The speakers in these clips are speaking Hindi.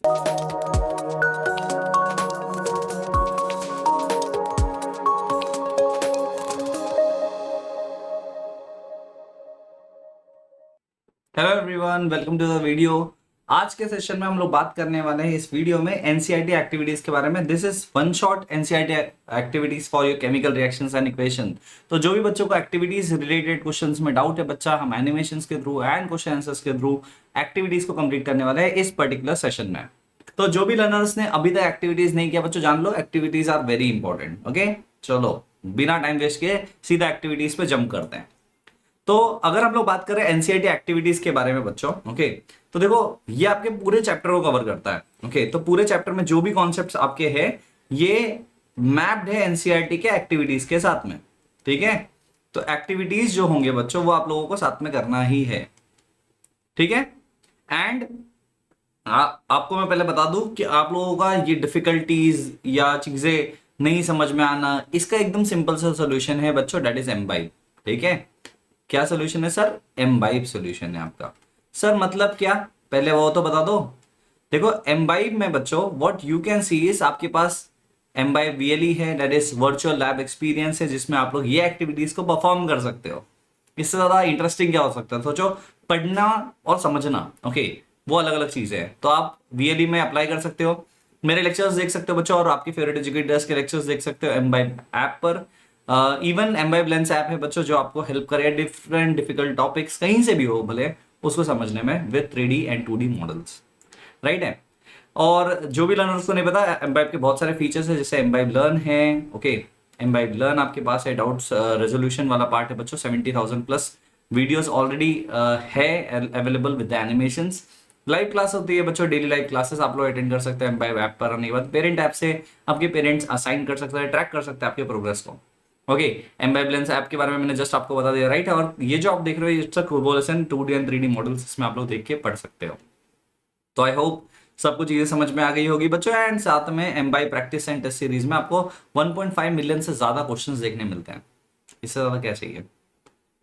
Hello everyone, welcome to the video. आज के सेशन में हम लोग बात करने वाले हैं इस वीडियो में एनसीईआरटी एक्टिविटीज के बारे में। This is one shot NCERT activities for your chemical reactions and equation. तो जो भी बच्चों को एक्टिविटीज रिलेटेड क्वेश्चंस में डाउट है, बच्चा हम एनिमेशंस के थ्रू एंड क्वेश्चन आंसर्स के थ्रू एक्टिविटीज को कंप्लीट करने वाले हैं इस पर्टिकुलर सेशन में। तो जो भी लर्नर्स ने अभी तक एक्टिविटीज नहीं किया, बच्चों जान लो activities are very important. Okay, चलो बिना टाइम वेस्ट किए सीधा एक्टिविटीज पे जंप करते हैं। तो अगर हम लोग बात करें एनसीईआरटी एक्टिविटीज के बारे में बच्चों, ओके, तो देखो ये आपके पूरे चैप्टर को कवर करता है। ओके, तो पूरे चैप्टर में जो भी कॉन्सेप्ट्स आपके हैं ये मैप्ड है एनसीईआरटी के एक्टिविटीज के साथ में। ठीक है, तो एक्टिविटीज जो होंगे बच्चों वो आप लोगों को साथ में करना ही है। ठीक है, एंड आपको मैं पहले बता दूं कि आप लोगों का ये डिफिकल्टीज या चीजें नहीं समझ में आना, इसका एकदम सिंपल सा सोल्यूशन है बच्चों, डेट इज एम्बाइब। ठीक है, क्या सोल्यूशन है सर? एम्बाइब सोल्यूशन है आपका। सर मतलब क्या, पहले वो तो बता दो। देखो एम्बाइब में बच्चों what you can see is आपके पास एम्बाइब वीएलई है, that is virtual lab experience है, जिसमें आप लोग ये एक्टिविटीज को परफॉर्म कर सकते हो। इससे ज्यादा इंटरेस्टिंग क्या हो सकता है? सोचो, पढ़ना और समझना, ओके, वो अलग अलग चीजें हैं। तो आप वीएलई में अप्लाई कर सकते हो, मेरे लेक्चर्स देख सकते हो बच्चों, और आपके फेवरेट एजुकेटर्स के लेक्चर्स देख सकते हो एम्बाइब ऐप पर। इवन एम्बाइब लेंस ऐप है बच्चों जो आपको हेल्प करे डिफरेंट डिफिकल्ट टॉपिक्स कहीं से भी हो भले उसको समझने में with 3D and 2D models. Right है, और जो भी लर्नर्स को नहीं पता, एम्बाइब के बहुत सारे फीचर्स है, जैसे एम्बाइब लर्न है। ओके, एम्बाइब लर्न आपके पास है, डाउट्स रेजोल्यूशन वाला पार्ट है बच्चों, 70,000 प्लस वीडियोस ऑलरेडी है available with the animations. Live class होती है बच्चों, डेली लाइव क्लासेस आप लोग अटेंड कर सकते हैं एम्बाइब ऐप पर। आने के बाद पेरेंट ऐप से आपके पेरेंट्स असाइन कर सकते हैं, ट्रैक कर सकते हैं आपके प्रोग्रेस को। ओके, एम्बाइब लेंस ऐप के बारे में मैंने जस्ट आपको बता दिया, राइट है। और ये जो आप देख रहे हो it's a collaboration 2D and 3D models, इसमें आप लोग देख के पढ़ सकते हो। तो आई होप सबको चीजें समझ में आ गई होगी बच्चों। एंड साथ में Embibe practice and test series में आपको 1.5 मिलियन से ज्यादा क्वेश्चंस देखने मिलते हैं, इससे ज्यादा क्या चाहिए।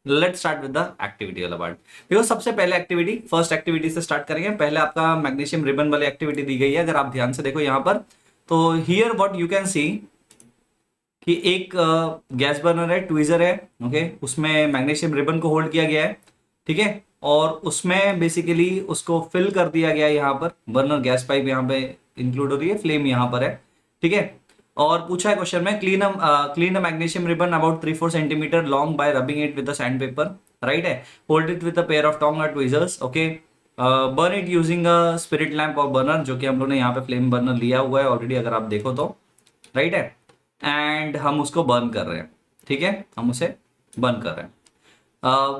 Let's start with the activity वाला पार्ट। देखो सबसे पहले एक्टिविटी, फर्स्ट एक्टिविटी से स्टार्ट करेंगे। पहले आपका मैग्नीशियम रिबन वाली एक्टिविटी दी गई है, अगर आप ध्यान से देखो यहाँ पर, तो here what you can see कि एक गैस बर्नर है, ट्वीजर है, ओके, उसमें मैग्नीशियम रिबन को होल्ड किया गया है। ठीक है, और उसमें बेसिकली उसको फिल कर दिया गया है। यहाँ पर बर्नर गैस पाइप यहाँ पे इंक्लूड हो रही है, फ्लेम यहाँ पर है। ठीक है, और पूछा है क्वेश्चन में, clean a magnesium ribbon about 3-4 centimetre long by rubbing it with sand paper. Right है, hold it with a pair of tong और tweezers. Okay, burn it using a spirit lamp और बर्नर, जो कि हम लोग ने यहाँ पे फ्लेम बर्नर लिया हुआ है ऑलरेडी, अगर आप देखो तो। राइट है, एंड हम उसको बर्न कर रहे हैं। ठीक है, हम उसे बर्न कर रहे हैं।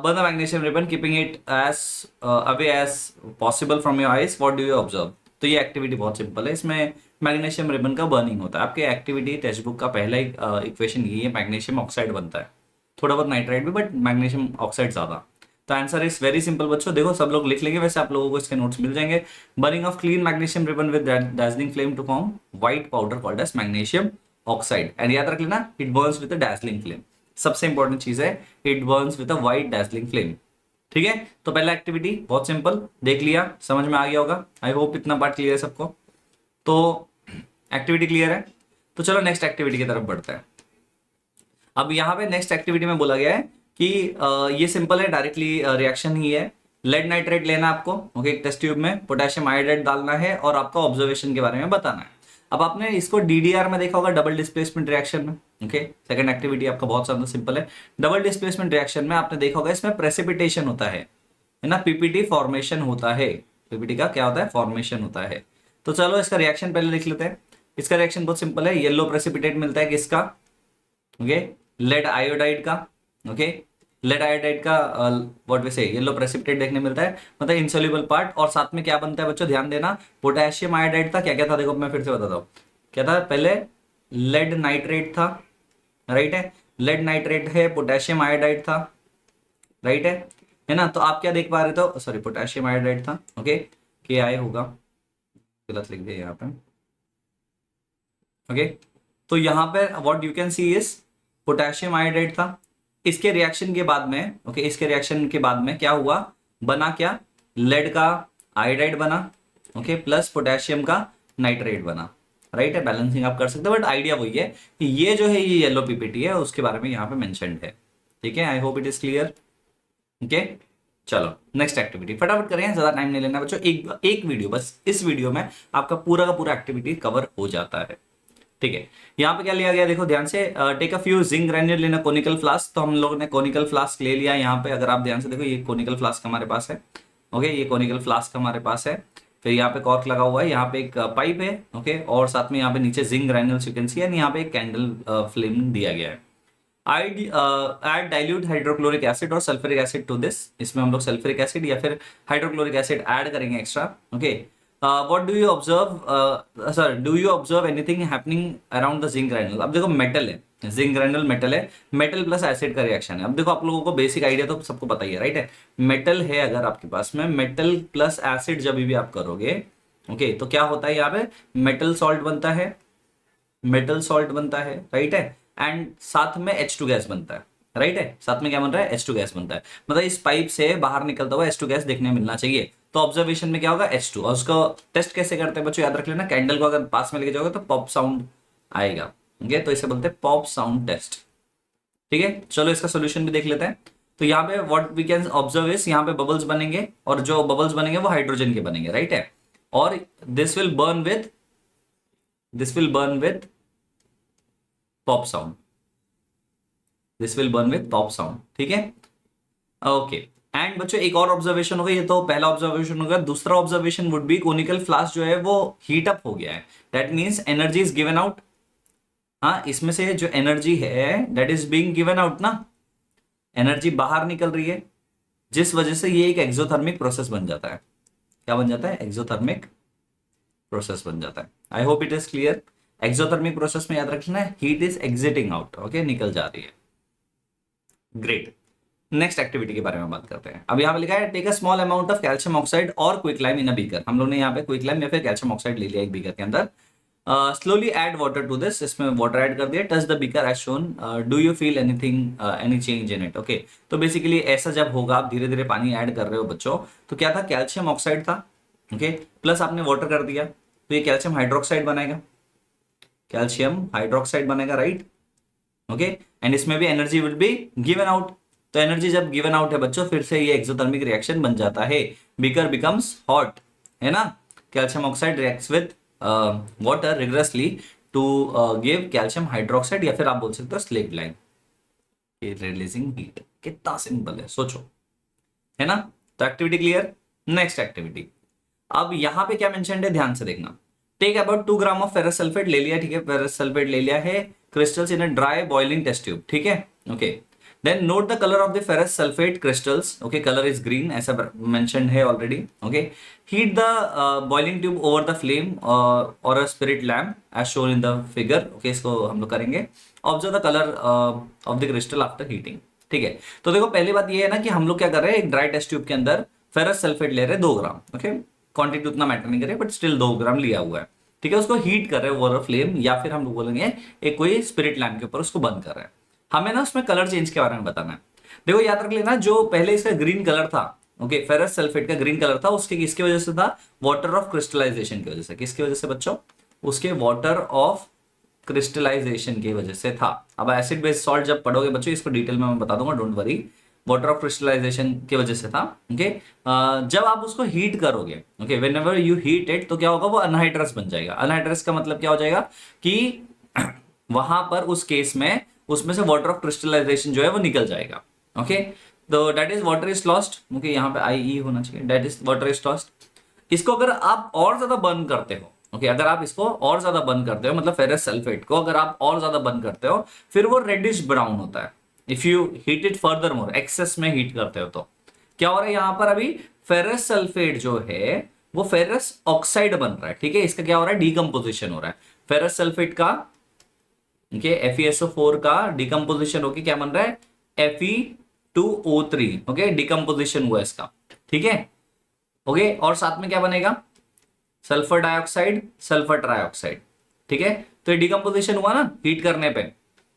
Burn the magnesium ribbon keeping it as away as possible from your eyes, what do you observe. तो ये एक्टिविटी बहुत सिंपल है, इसमें मैग्नीशियम रिबन का बर्निंग होता है। आपके एक्टिविटी टेक्स्ट बुक का पहला इक्वेशन यही है, मैग्नीशियम ऑक्साइड बनता है, थोड़ा बहुत नाइट्राइट भी, बट मैग्नीशियम ऑक्साइड ज्यादा। तो आंसर इज वेरी सिंपल बच्चों, देखो सब लोग लिख लेंगे, वैसे आप लोगों को इसके नोट्स मिल जाएंगे। Burning of clean magnesium ribbon with dazzling flame to form white powder called as magnesium oxide. And याद रख लेना, it burns with a dazzling flame, सबसे इंपॉर्टेंट चीज है, it burns with a white dazzling flame. ठीक है, तो पहला एक्टिविटी बहुत सिंपल, देख लिया, समझ में आ गया होगा। आई होप इतना पार्ट क्लियर है सबको। तो एक्टिविटी क्लियर है, तो चलो नेक्स्ट एक्टिविटी की तरफ बढ़ते हैं। अब यहाँ पे नेक्स्ट एक्टिविटी में बोला गया है कि ये सिंपल है, डायरेक्टली रिएक्शन ही है। लेड नाइट्रेट लेना आपको, ओके, एक टेस्ट ट्यूब में पोटेशियम आयोडाइड डालना है और आपका ऑब्जर्वेशन के बारे में बताना है। अब आपने इसको डीडीआर में देखा होगा, डबल डिस्प्लेसमेंट रिएक्शन में। ओके, सेकंड एक्टिविटी आपका बहुत ज्यादा सिंपल है। डबल डिस्प्लेसमेंट रिएक्शन में आपने देखा होगा इसमें प्रेसिपिटेशन होता है ना, पीपीटी फॉर्मेशन होता है। पीपीटी का क्या होता है? फॉर्मेशन होता है। तो चलो इसका रिएक्शन पहले लिख लेते हैं। इसका रिएक्शन बहुत सिंपल है, येलो प्रेसिपिटेट मिलता है किसका? ओके, लेड आयोडाइड का। ओके, लेड आयोडाइड का व्हाट वी से येलो प्रेसिपिटेट देखने मिलता है, मतलब इनसोल्यूबल पार्ट। और साथ में क्या बनता है बच्चों, ध्यान देना, पोटेशियम आयोडाइड था। क्या क्या था देखो, मैं फिर से बताता हूँ क्या था। पहले लेड नाइट्रेट था, राइट है, लेड नाइट्रेट है, पोटेशियम आयोडाइड था, राइट है ना। तो आप क्या देख पा रहे थे, सॉरी पोटेशियम आयोडाइड था। ओके, के आई होगा, गलत लिख दिया यहाँ पे। ओके, तो यहाँ पे what you can see is potassium iodide था। इसके रिएक्शन के बाद में, इसके रिएक्शन के बाद में क्या हुआ, बना क्या, लेड का आयोडाइड बना। ओके, प्लस पोटेशियम का नाइट्रेट बना, राइट है। बैलेंसिंग आप कर सकते हो, बट आइडिया वही है कि ये जो है ये येलो पीपीटी है, उसके बारे में यहाँ पे मेंशन्ड है, ठीक है। I hope it is clear, okay. चलो नेक्स्ट एक्टिविटी फटाफट करें, ज्यादा टाइम नहीं लेना बच्चों, एक एक वीडियो बस, इस वीडियो में आपका पूरा का पूरा एक्टिविटी कवर हो जाता है, ठीक है। यहाँ पे क्या लिया गया देखो ध्यान से, take a few zinc granule in a conical flask. तो हम लोगों ने कोनिकल फ्लास्क ले लिया यहाँ पे, अगर आप ध्यान से देखो ये कोनिकल फ्लास्क हमारे पास है, ओके, ये कोनिकल फ्लास्क हमारे पास है। फिर यहाँ पे कॉर्क लगा हुआ है, यहाँ पे एक पाइप है, ओके, और साथ में यहाँ पे नीचे zinc granules you can see, and यहाँ पे एक कैंडल फ्लेम दिया गया है। ऐड डाइल्यूट हाइड्रोक्लोरिक एसिड और सल्फ्यूरिक एसिड टू दिस। इसमें हम लोग सल्फ्यूरिक एसिड या फिर हाइड्रोक्लोरिक एसिड ऐड करेंगे extra, okay. What do you observe, sir do you observe anything happening around the zinc granule. अब देखो मेटल है, जिंक ग्रैन्यूल मेटल है, मेटल प्लस एसिड का रिएक्शन है। अब देखो आप लोगों को बेसिक आइडिया तो सबको पता ही है, राइट है। मेटल है अगर आपके पास में, मेटल प्लस एसिड जब भी आप करोगे, ओके, तो क्या होता है यहाँ पे, मेटल सॉल्ट बनता है, मेटल सॉल्ट बनता है, राइट है, एंड साथ में H2 गैस बनता है, राइट है। साथ में क्या बन रहा है, H2 गैस बनता है। मतलब इस पाइप से बाहर निकलता हुआ H2 गैस देखने मिलना चाहिए। तो ऑब्जर्वेशन में क्या होगा, H2, और उसको टेस्ट कैसे करते हैं बच्चों, याद रख लेना, कैंडल को अगर पास में लेके जाओगे तो पॉप साउंड आएगा, ठीक है, तो इसे बोलते हैं पॉप साउंड टेस्ट, ठीक है। चलो इसका सोल्यूशन भी देख लेते हैं। तो यहाँ पे what we can observe is, यहाँ पे बबल्स बनेंगे, और जो बबल्स बनेंगे वो हाइड्रोजन के बनेंगे, राइट है। और this will burn with pop sound, this will burn with pop sound, ठीक है, ओके। एंड बच्चों एक और ऑब्जर्वेशन होगा, ये तो पहला ऑब्जर्वेशन होगा। दूसरा observation would be conical flask जो है वो हीट अप हो गया है, that means energy is given out. हाँ, इसमें से जो एनर्जी है that is being given out ना, एनर्जी बाहर निकल रही है, जिस वजह से ये एक एक्सोथर्मिक प्रोसेस बन जाता है। क्या बन जाता है, एक्सोथर्मिक प्रोसेस बन जाता है। I hope it is clear. Exothermic process में याद रखना है, heat is exiting out, okay, निकल जा रही है। ग्रेट, नेक्स्ट एक्टिविटी के बारे में बात करते हैं। अब यहाँ पे लिखा है take a small amount of calcium oxide और क्विकलाइम इन अ बीकर। हम लोग ने यहाँ पे क्विकलाइम या फिर कैल्शियम ऑक्साइड ले लिया एक बीकर के अंदर। Slowly add water to this, इसमें वाटर ऐड कर दिया। Touch the beaker as shown, do you feel anything any change in it, okay. तो बेसिकली ऐसा जब होगा, आप धीरे धीरे पानी ऐड कर रहे हो बच्चों, तो क्या था, कैल्शियम ऑक्साइड था, ओके, प्लस आपने वाटर कर दिया, तो ये कैल्शियम हाइड्रोक्साइड बनाएगा, कैल्शियम हाइड्रोक्साइड बनेगा, राइट, ओके। एंड इसमें भी energy will be given out. तो एनर्जी जब गिवन आउट है बच्चों, फिर से ये एक्सोथर्मिक रिएक्शन बन जाता है, बीकर बिकम्स हॉट, है ना। Calcium oxide reacts with water vigorously to give calcium hydroxide, या फिर आप बोल सकते हो स्लेट लाइन, रिलीजिंग हीट। कितना सिंपल है, सोचो, है ना। तो एक्टिविटी क्लियर। नेक्स्ट एक्टिविटी, अब यहां पे क्या मेंशन है, ध्यान से देखना। Take about 2 gram of ferrous sulphate ले लिया, ठीक है, फेरस सल्फेट ले लिया है, crystals in a dry boiling test tube, ठीक है, okay. Then note the colour of the ferrous sulphate crystals, okay, colour is green, ऐसा मेंशन है already, okay. Heat the boiling tube over the flame और a spirit lamp as shown in the figure, okay, इसको हम लोग करेंगे। Observe the colour of the crystal after heating, ठीक है। तो देखो पहली बात ये है ना कि हम लोग क्या कर रहे हैं, एक ड्राई टेस्ट ट्यूब के अंदर फेरस सल्फेट ले रहे हैं 2 ग्राम, ओके, क्वांटिटी उतना मैटर नहीं करे, बट स्टिल 2 ग्राम लिया हुआ है, ठीक है। उसको हीट कर रहे हैं ओवर फ्लेम, या फिर हम लोग बोलेंगे एक कोई स्पिरिट लैम्प के ऊपर उसको बंद कर रहे हैं। हमें ना उसमें कलर चेंज के बारे में बताना है। देखो याद रख लेना, जो पहले इसका ग्रीन कलर था, ओके, फेरस सल्फेट का ग्रीन कलर था, उसके किसकी वजह से था, वाटर ऑफ क्रिस्टलाइजेशन की वजह से। किसकी वजह से बच्चों, उसके वाटर ऑफ क्रिस्टलाइजेशन की वजह से था। अब एसिड बेस्ड सॉल्ट जब पढ़ोगे बच्चों, इसको डिटेल में मैं बता दूंगा, don't worry. Water of crystallization की वजह से था, ओके। जब आप उसको हीट करोगे, okay, when ever you heat it, तो क्या होगा, वो अनहाइड्रस बन जाएगा। अनहाइड्रस का मतलब क्या हो जाएगा कि वहां पर उस केस में उसमें से वाटर ऑफ क्रिस्टलाइजेशन जो है वो निकल जाएगा, ओके। तो that is water is lost, okay, यहाँ पे आई होना चाहिए, that is water is lost. इसको अगर आप और ज्यादा बर्न करते हो, ओके, अगर आप इसको और ज्यादा बर्न करते हो, मतलब फेरस सल्फेट को अगर आप और ज्यादा बर्न करते हो, फिर वो रेडिश ब्राउन होता है। If you heat it further more, excess में हीट करते हो, तो क्या हो रहा है यहाँ पर, अभी फेरस सल्फेट जो है वो फेरस ऑक्साइड बन रहा है, ठीक है। इसका क्या हो रहा है, डीकम्पोजिशन हो रहा है। फेरस सल्फेट का, ओके, FeSO4 का डिकम्पोजिशन होके क्या बन रहा है, Fe2O3, ओके, डिकम्पोजिशन हुआ इसका, ठीक है, ओके। और साथ में क्या बनेगा, सल्फर डाइऑक्साइड, सल्फर ट्राइऑक्साइड, ठीक है। तो ये डिकम्पोजिशन हुआ ना हीट करने पे,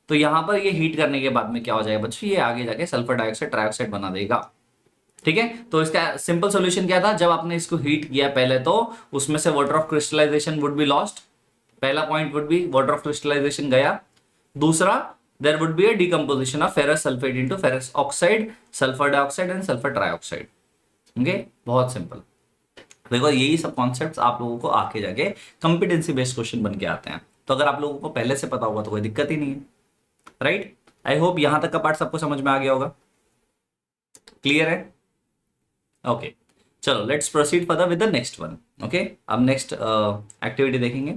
तो यहां पर ये हीट करने के बाद में क्या हो जाएगा बच्चों, ये आगे जाके सल्फर डाइऑक्साइड ट्राइऑक्साइड बना देगा, ठीक है, तो इसका सिंपल सॉल्यूशन क्या था, जब आपने इसको हीट किया पहले तो उसमें से water of crystallisation would be lost, पहला point would be water of crystallisation गया। दूसरा, there would be a decomposition of ferrous sulphate into ferrous oxide, sulphur dioxide and sulphur trioxide. Okay, बहुत सिंपल। देखो यही सब कॉन्सेप्ट्स आप लोगों को आके जाके कंपिटेंसी बेस्ड क्वेश्चन बन के आते हैं, तो अगर आप लोगों को पहले से पता होगा तो कोई दिक्कत ही नहीं है, राइट। आई होप यहां तक का पार्ट सबको समझ में आ गया होगा, क्लियर है। ओके, चलो let's proceed further with the next one. Okay, अब नेक्स्ट एक्टिविटी देखेंगे।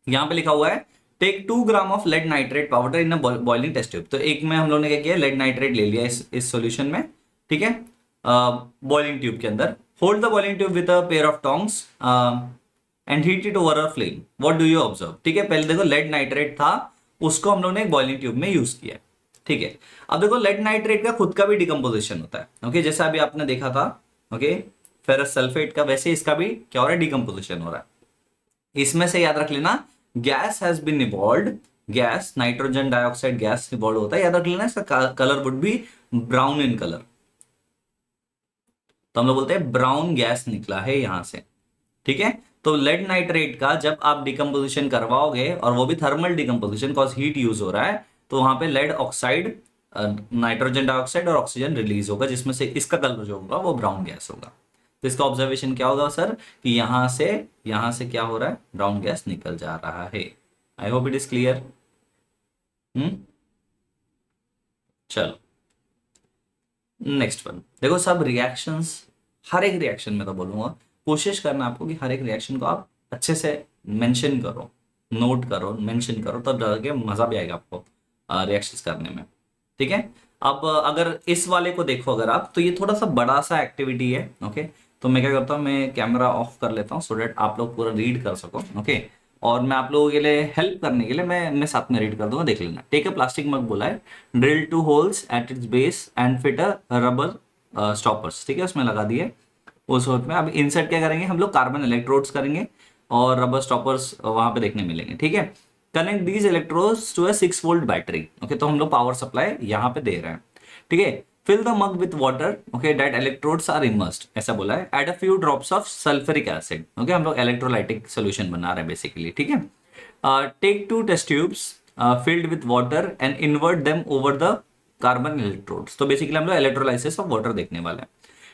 यहां पे लिखा हुआ है take 2 gram of lead nitrate powder in a boiling test tube. तो एक में हम लोगों ने क्या किया, लेड नाइट्रेट ले लिया इस सॉल्यूशन में, ठीक है, बॉइलिंग ट्यूब के अंदर। Hold the boiling tube with a pair of tongs and heat it over a flame, what do you observe. ठीक है, पहले देखो लेड नाइट्रेट था, उसको हम लोगों ने एक बॉइलिंग ट्यूब में यूज किया, ठीक है। अब देखो लेड नाइट्रेट का खुद का भी डिकम्पोजिशन होता है, ओके, जैसा अभी आपने देखा था, ओके, फेरस सल्फेट का, वैसे इसका भी क्या हो रहा है, डिकम्पोजिशन हो रहा है। इसमें से याद रख लेना, gas has been evolved, gas nitrogen dioxide gas evolve होता है, याद रख लेना, इसका colour would be brown in colour, तो हम लोग बोलते हैं ब्राउन गैस निकला है यहां से, ठीक है। तो लेड नाइट्रेट का जब आप डिकम्पोजिशन करवाओगे, और वो भी thermal decomposition, cause heat use हो रहा है, तो वहां पे लेड ऑक्साइड, नाइट्रोजन डाइऑक्साइड और ऑक्सीजन रिलीज होगा, जिसमें से इसका कलर जो होगा वो ब्राउन गैस होगा। तो इसका ऑब्जर्वेशन क्या होगा सर, कि यहां से क्या हो रहा है, ब्राउन गैस निकल जा रहा है। I hope it is clear. चलो नेक्स्ट वन देखो, सब रिएक्शंस, हर एक रिएक्शन में तो बोलूंगा कोशिश करना आपको कि हर एक रिएक्शन को आप अच्छे से मेंशन करो, नोट करो, मेंशन करो, तब जाके मजा भी आएगा आपको रिएक्शंस करने में, ठीक है। अब अगर इस वाले को देखो अगर आप, तो ये थोड़ा सा बड़ा सा एक्टिविटी है, ओके। तो मैं क्या करता हूँ, मैं कैमरा ऑफ कर लेता हूँ सो डेट आप लोग पूरा रीड कर सको, ओके। और मैं आप लोगों के लिए हेल्प करने के लिए मैं साथ में रीड कर दूंगा, देख लेना। टेक अ प्लास्टिक मग बोला है, drill 2 holes at its base and fit a rubber stoppers, ठीक है, उसमें लगा दिए उस होल में। अब इंसर्ट क्या करेंगे हम लोग, कार्बन इलेक्ट्रोड्स करेंगे और रबर स्टॉपर्स वहां पे देखने मिलेंगे, ठीक है। Connect these electrodes to a 6 volt battery, okay. तो हम लोग पावर सप्लाई यहाँ पे दे रहे हैं, ठीक है। Fill the mug with water, okay, that electrodes are immersed, ऐसा बोला है। Add a few drops of sulphuric acid, okay, हम लोग इलेक्ट्रोलाइटिक सोल्यूशन बना रहे हैं बेसिकली, ठीक है। Take 2 test tubes filled with water and invert them over the carbon electrodes. तो बेसिकली हम लोग इलेक्ट्रोलाइसिस ऑफ वाटर देखने वाले हैं,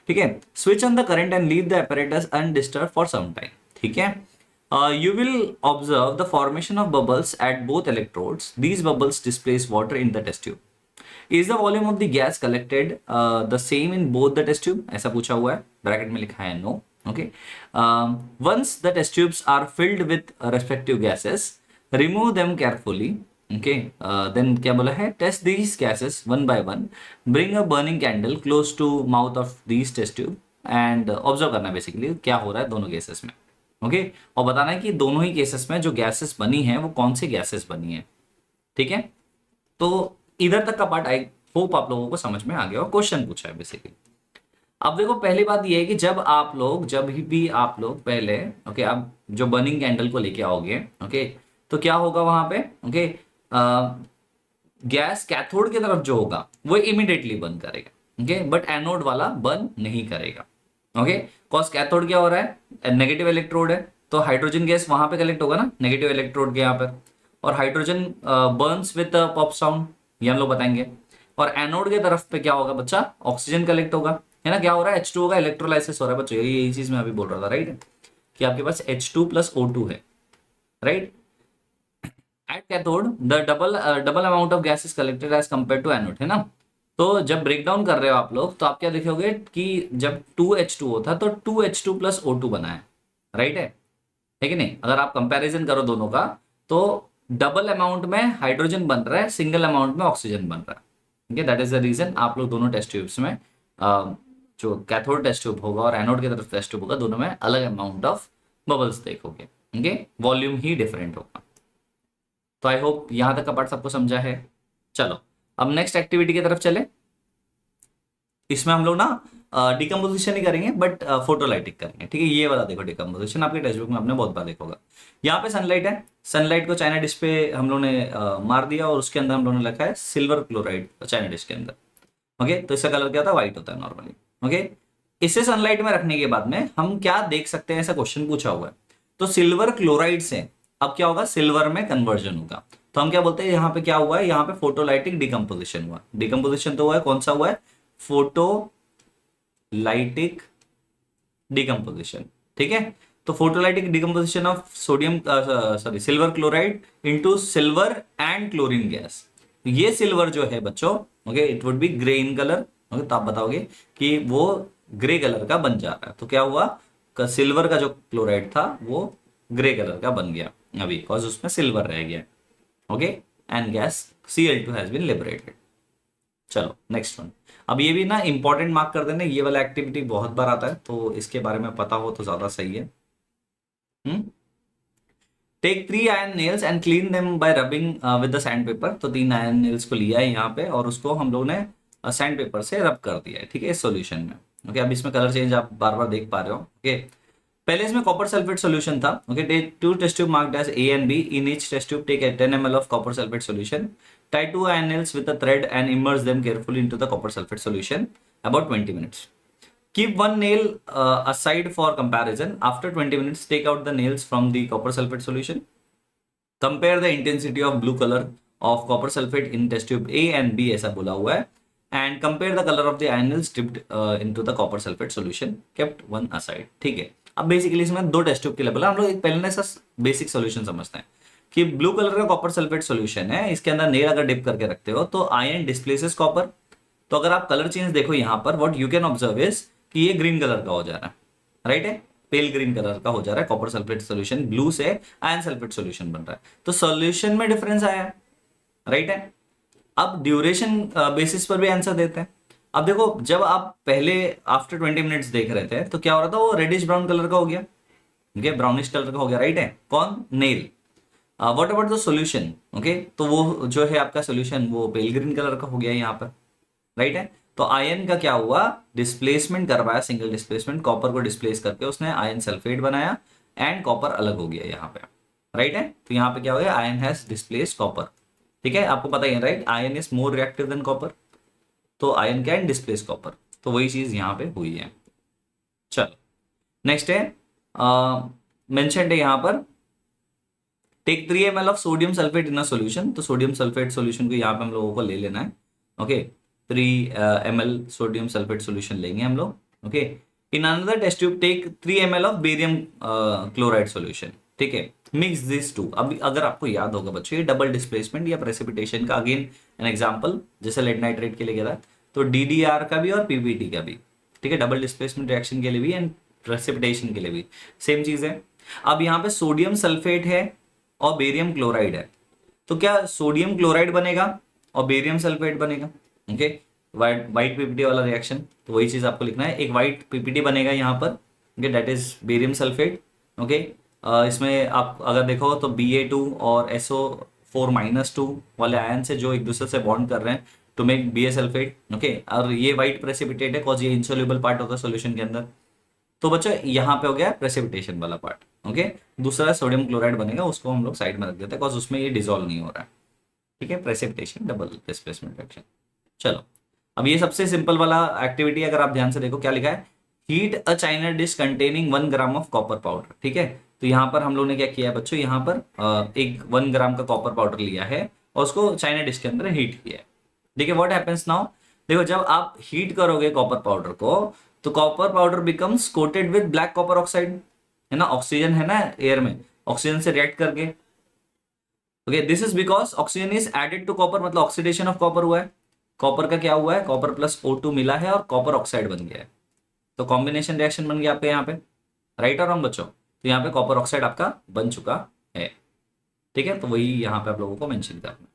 ठीक है। Switch on the current and leave the apparatus undisturb for some time, ठीक है। You will observe the formation of bubbles at both electrodes. These bubbles displace water in the test tube. Is the volume of the gas collected the same in both the test tube? ऐसा पूछा हुआ है, ब्रैकेट में लिखा है no. Okay. Once the test tubes are filled with respective gases, remove them carefully. Okay. Then क्या बोला है, test these gases one by one. Bring a burning candle close to mouth of these test tube and observe करना बेसिकली क्या हो रहा है दोनों केसेस में, ओके। और बताना है कि दोनों ही केसेस में जो गैसेस बनी है वो कौन सी गैसेस बनी है, ठीक है। तो इधर तक का पार्ट आई होप आप लोगों को समझ में आ गया और क्वेश्चन पूछा है बेसिकली। अब देखो पहली बात ये है कि जब भी आप लोग पहले, ओके, आप जो बर्निंग कैंडल को लेके आओगे, ओके, तो क्या होगा वहां पे, ओके, गैस कैथोड की तरफ जो होगा वो इमीडिएटली बर्न करेगा, ओके, बट एनोड वाला बर्न नहीं करेगा, ओके। कॉज कैथोड क्या हो रहा है, नेगेटिव इलेक्ट्रोड है, तो हाइड्रोजन गैस वहां पे कलेक्ट होगा ना नेगेटिव इलेक्ट्रोड के यहाँ पर, और hydrogen Burns with pop sound, ये हम लोग बताएंगे। और एनोड के तरफ पे क्या होगा बच्चा, ऑक्सीजन कलेक्ट होगा, है ना, क्या हो रहा है, H2O का इलेक्ट्रोलाइसिस हो रहा है बच्चों, यही चीज मैं अभी बोल रहा था, राइट, कि आपके पास H2 प्लस O2 है, right. At cathode the double amount of gas is collected as compare to anode, है ना। तो जब ब्रेक डाउन कर रहे हो आप लोग, तो आप क्या देखोगे कि जब 2H2O था तो 2H2 प्लस O2 बना है, राइट है कि नहीं। अगर आप कंपैरिजन करो दोनों का, तो डबल अमाउंट में हाइड्रोजन बन रहा है, सिंगल अमाउंट में ऑक्सीजन बन रहा है, ठीक है। दैट इज द रीजन आप लोग दोनों टेस्ट ट्यूब्स में जो कैथोड टेस्ट ट्यूब होगा और एनोड की तरफ टेस्ट ट्यूब होगा, दोनों में अलग अमाउंट ऑफ बबल्स देखोगे, ओके, वॉल्यूम ही डिफरेंट होगा। तो आई होप यहां तक का पार्ट सबको समझा है। चलो अब नेक्स्ट एक्टिविटी की तरफ चले। इसमें हम लोग ना डिकम्पोजिशन ही करेंगे बट फोटोलाइटिक करेंगे, ठीक है। ये वाला देखो डिकम्पोजिशन आपके टेक्स्ट बुक में आपने बहुत बार देखा होगा। यहाँ पे सनलाइट है, सनलाइट को चाइना डिश पे हम लोग ने मार दिया और उसके अंदर हम लोगों ने लिखा है सिल्वर क्लोराइड चाइना डिश के अंदर, ओके, तो इसका कलर क्या होता है, व्हाइट होता है नॉर्मली। ओके, इसे सनलाइट में रखने के बाद में हम क्या देख सकते हैं, ऐसा क्वेश्चन पूछा हुआ है। तो सिल्वर क्लोराइड से अब क्या होगा, सिल्वर में कन्वर्जन होगा। तो हम क्या बोलते हैं, यहाँ पे क्या हुआ है, यहाँ पे फोटोलाइटिक डिकम्पोजिशन हुआ। डिकम्पोजिशन तो हुआ है, कौन सा हुआ है, फोटोलाइटिक डिकम्पोजिशन। ठीक है, तो photolytic decomposition of sodium sorry silver chloride into silver and chlorine gas. ये सिल्वर जो है बच्चों, okay, it would be grey in colour. Okay, तो आप बताओगे कि वो ग्रे कलर का बन जा रहा है। तो क्या हुआ, सिल्वर का जो क्लोराइड था वो ग्रे कलर का बन गया अभी, बिकॉज उसमें सिल्वर रह गया। Okay, and gas Cl2 has been liberated. चलो नेक्स्ट वन। अब ये भी ना इंपॉर्टेंट मार्क कर देना, ये वाला एक्टिविटी बहुत बार आता है, तो इसके बारे में पता हो तो ज्यादा सही है। Take 3 iron nails and clean them by rubbing with the sand paper. तो 3 आयरन नेल्स को लिया है यहाँ पे और उसको हम लोगों ने सैंड पेपर से रब कर दिया है। ठीक है, इस सॉल्यूशन में। ओके, अब इसमें कलर चेंज आप बार बार देख पा रहे हो। ओके, पहले इसमें कॉपर सल्फेट सॉल्यूशन था। Okay, take 2 test tube marked as A and B. In each test tube take 10 ml of copper sulfate solution. Tie 2 iron nails with a thread and immerse them carefully into the copper sulfate solution about 20 minutes. Keep one nail aside for comparison. After 20 minutes, take out the nails from the copper sulfate solution. Compare the intensity of blue color of copper sulfate in test tube A and B, ऐसा बोला हुआ है। And compare the color of the iron nails dipped into the copper sulfate solution. Kept one aside. ठीक है, अब बेसिकली इसमें दो टेस्ट ट्यूब के लिए बोला। हम लोग एक पहले ना बेसिक सॉल्यूशन समझते हैं कि ब्लू कलर का कॉपर सल्फेट सॉल्यूशन है, इसके अंदर नेल अगर डिप करके रखते हो तो आयन डिस्प्लेसेस कॉपर। तो अगर आप कलर चेंज देखो यहाँ पर, what you can observe is कि ये ग्रीन कलर का हो जा रहा है, राइट है, पेल ग्रीन कलर का हो जा रहा है। कॉपर सल्फेट सॉल्यूशन ब्लू से आयन सल्फेट सॉल्यूशन बन रहा है, तो सॉल्यूशन में डिफरेंस आया है, राइट है। अब ड्यूरेशन बेसिस पर भी आंसर देते हैं। अब देखो, जब आप पहले आफ्टर 20 मिनट्स देख रहे थे तो क्या हो रहा था, वो रेडिश ब्राउन कलर का हो गया, ओके, ब्राउनिश कलर का हो गया, राइट है, कौन, nail. What about the solution, okay, तो वो जो है आपका सॉल्यूशन वो पेल ग्रीन कलर का हो गया यहाँ पर, राइट है। तो आयन का क्या हुआ, डिस्प्लेसमेंट करवाया, सिंगल डिस्प्लेसमेंट, कॉपर को डिस्प्लेस करके उसने आयन सल्फेट बनाया एंड कॉपर अलग हो गया यहाँ पे, राइट है। तो यहाँ पे क्या हो गया, आयन हैज डिस्प्लेस कॉपर। ठीक है, आपको पता ही है, right, ion is more reactive than copper, तो आयन कैन डिस्प्लेस कॉपर, तो वही चीज यहाँ पे हुई है। चलो नेक्स्ट है, मेंशन्ड है यहाँ पर, take 3 ml of sodium sulphate in a solution. तो सोडियम सल्फेट सॉल्यूशन को यहाँ पे हम लोगों को ले लेना है। Okay, 3 ml sodium sulphate solution लेंगे हम लोग। Okay, in another test tube take 3 ml of barium chloride solution. ठीक है, मिक्स दिस टू। अब अगर आपको याद होगा बच्चों, ये डबल डिस्प्लेसमेंट या प्रेसिपिटेशन का अगेन एन एग्जांपल, जैसे लेड नाइट्रेट के लिए गया था, तो डीडीआर का भी और पीपीटी का भी, ठीक है, डबल डिस्प्लेसमेंट रिएक्शन के लिए भी एंड प्रेसिपिटेशन के लिए भी सेम चीज है। अब यहाँ पे सोडियम सल्फेट है और बेरियम क्लोराइड है, तो क्या सोडियम क्लोराइड बनेगा और बेरियम सल्फेट बनेगा। ओके, वाइट पीपीटी वाला रिएक्शन, तो वही चीज आपको लिखना है। एक वाइट पीपीटी बनेगा यहाँ पर, okay, that is barium sulphate. Okay, इसमें आप अगर देखो तो Ba2 और SO4-2 वाले आयन से जो एक दूसरे से बॉन्ड कर रहे हैं to make Ba sulphate. Okay, और ये वाइट प्रेसिपिटेट है कॉज ये इंसोल्यूबल पार्ट होता है सॉल्यूशन के अंदर। तो बच्चों यहाँ पे हो गया प्रेसिपिटेशन वाला पार्ट। ओके, दूसरा सोडियम क्लोराइड बनेगा, उसको हम लोग साइड में रख देते हैं कॉज उसमें ये डिजोल्व नहीं हो रहा है। ठीक है, प्रेसिपिटेशन डबल डिस्प्लेसमेंट रिएक्शन। चलो, अब ये सबसे सिंपल वाला एक्टिविटी अगर आप ध्यान से देखो क्या लिखा है, heat a China dish containing 1 gram of copper powder. ठीक है, तो यहाँ पर हम लोग ने क्या किया है बच्चों, यहाँ पर एक 1 ग्राम का कॉपर पाउडर लिया है और उसको चाइना डिश के अंदर हीट किया है। ठीक है, व्हाट हैपेंस नाउ, देखो जब आप हीट करोगे कॉपर पाउडर को तो copper powder becomes coated with black copper oxide, है ना, ऑक्सीजन है ना एयर में, ऑक्सीजन से रिएक्ट करके। Okay, this is because oxygen is added to copper, मतलब ऑक्सीडेशन ऑफ कॉपर हुआ है। कॉपर का क्या हुआ है, कॉपर प्लस O2 मिला है और कॉपर ऑक्साइड बन गया है, तो कॉम्बिनेशन रिएक्शन बन गया आपके यहाँ पे, राइट और रॉन्ग बच्चों। तो यहाँ पे कॉपर ऑक्साइड आपका बन चुका है। ठीक है, तो वही यहाँ पे आप लोगों को मेंशन करना।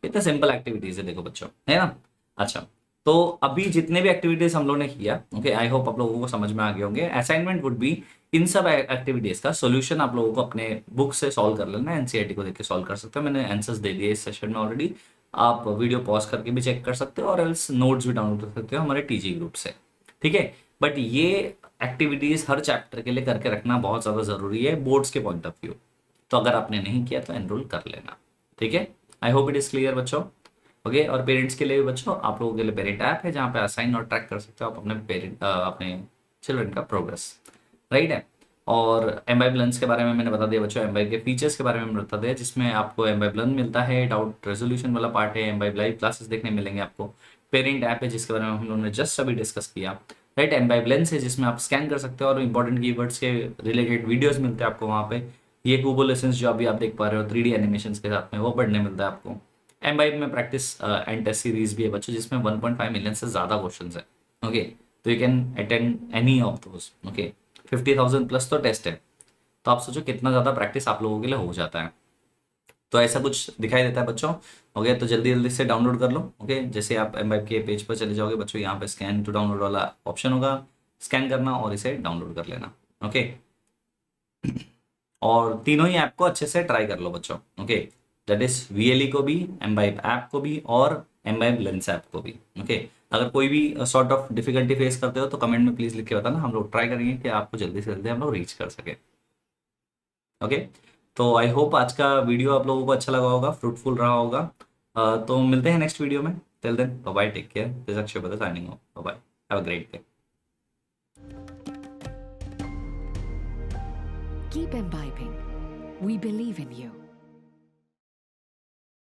कितने सिंपल एक्टिविटीज है देखो बच्चों, है ना। अच्छा, तो अभी जितने भी एक्टिविटीज हम लोग ने किया, ओके, आई होप आप लोगों को समझ में आ गए होंगे। असाइनमेंट वुड बी इन सब एक्टिविटीज का सोल्यूशन आप लोगों को अपने बुक से सॉल्व कर लेना, एनसीईआरटी को देख के सॉल्व कर सकते हो। मैंने आंसर्स दे दिए इस सेशन में ऑलरेडी, आप वीडियो पॉज करके भी चेक कर सकते हो और एल्स नोट्स भी डाउनलोड कर सकते हो हमारे टीजी ग्रुप से। ठीक है, बट ये एक्टिविटीज हर चैप्टर के लिए करके रखना बहुत ज़्यादा ज़रूरी है बोर्ड्स के पॉइंट ऑफ व्यू। तो अगर आपने नहीं किया तो एनरोल कर लेना। ठीक है, I hope it is clear बच्चों। ओके। और पेरेंट्स के लिए भी बच्चों, आप लोगों के लिए पेरेंट ऐप है जहाँ पे असाइन और ट्रैक कर सकते हो आप अपने अपने चिल्ड्रन का प्रोग्रेस, राइट है। और एम्बाइब लेंस के बारे में मैंने बता दिया बच्चों, एम्बाइब के फीचर्स के बारे में मैंने बता दिया, जिसमें आपको एम्बाइब लर्न मिलता है, डाउट रेजोल्यूशन वाला पार्ट है, एम्बाइब लाइव क्लासेस देखने मिलेंगे आपको, पेरेंट ऐप है जिसके बारे में हम लोगों ने जस्ट अभी डिस्कस किया, राइट। एम्बाइब लेंस है जिसमें आप स्कैन कर सकते हो और इंपॉर्टेंट कीवर्ड्स के रिलेटेड वीडियोस मिलते हैं आपको वहाँ पे। ये गूगल लेसन्स जो अभी आप देख पा रहे हो 3D एनिमेशन के साथ में, वो पढ़ने मिलता है आपको। एम्बाइब में प्रैक्टिस एंड टेस्ट सीरीज भी है बच्चों, जिसमें 1.5 मिलियन से ज़्यादा क्वेश्चन है, ओके। तो you can attend any of those, okay. 50,000 plus तो टेस्ट है, तो आप सोचो कितना ज़्यादा प्रैक्टिस आप लोगों के लिए हो जाता है। तो ऐसा कुछ दिखाई देता है बच्चों, ओके। तो जल्दी जल्दी से डाउनलोड कर लो, ओके। जैसे आप एम्बाइब के पेज पर चले जाओगे बच्चों, यहाँ पे स्कैन टू डाउनलोड वाला ऑप्शन होगा, स्कैन करना और इसे डाउनलोड कर लेना, ओके। और तीनों ही ऐप को अच्छे से ट्राई कर लो बच्चों, ओके। दैट इज वीएलई को भी, एम्बाइब ऐप को भी और एम्बाइब लेंस ऐप को भी, ओके। अगर कोई भी सॉर्ट ऑफ डिफिकल्टी फेस करते हो तो कमेंट में प्लीज लिख के बताना, हम लोग ट्राई करेंगे कि आपको जल्दी से जल्दी हम लोग रीच कर सके, ओके। तो आई होप आज का वीडियो आप लोगों को अच्छा लगा होगा, फ्रूटफुल रहा होगा। तो मिलते हैं नेक्स्ट वीडियो में, till then bye bye, take care, this Akshay brother signing off, bye bye, have a great day. Keep imbibing. We believe in you.